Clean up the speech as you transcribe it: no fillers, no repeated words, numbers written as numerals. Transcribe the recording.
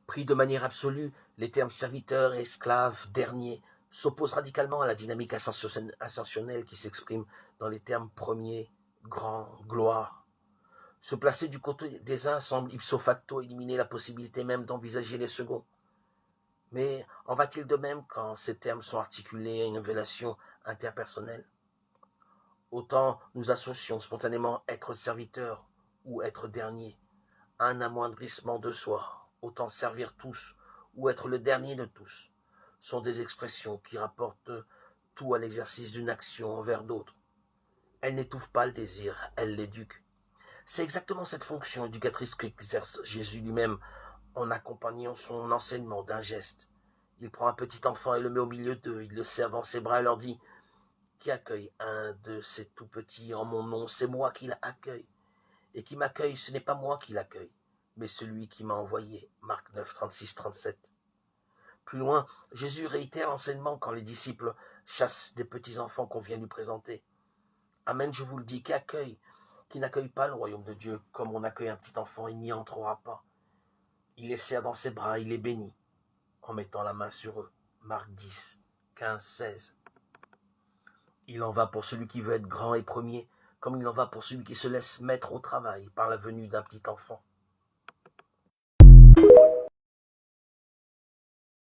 Pris de manière absolue, les termes serviteur et esclave, dernier, s'opposent radicalement à la dynamique ascensionnelle qui s'exprime dans les termes premier, grand, gloire. Se placer du côté des uns semble ipso facto éliminer la possibilité même d'envisager les seconds. Mais en va-t-il de même quand ces termes sont articulés à une relation interpersonnelle? Autant nous associons spontanément être serviteur ou être dernier à un amoindrissement de soi, autant servir tous ou être le dernier de tous, sont des expressions qui rapportent tout à l'exercice d'une action envers d'autres. Elles n'étouffent pas le désir, elles l'éduquent. C'est exactement cette fonction éducatrice qu'exerce Jésus lui-même en accompagnant son enseignement d'un geste. Il prend un petit enfant et le met au milieu d'eux, il le serre dans ses bras et leur dit « Qui accueille un de ces tout petits en mon nom, c'est moi qui l'accueille. Et qui m'accueille, ce n'est pas moi qui l'accueille, mais celui qui m'a envoyé. » Marc 9, 36, 37. Plus loin, Jésus réitère l'enseignement quand les disciples chassent des petits enfants qu'on vient lui présenter. Amen, je vous le dis, qui n'accueille pas le royaume de Dieu comme on accueille un petit enfant, il n'y entrera pas. Il les serre dans ses bras, il les bénit en mettant la main sur eux. Marc 10, 15, 16. Il en va pour celui qui veut être grand et premier, comme il en va pour celui qui se laisse mettre au travail par la venue d'un petit enfant.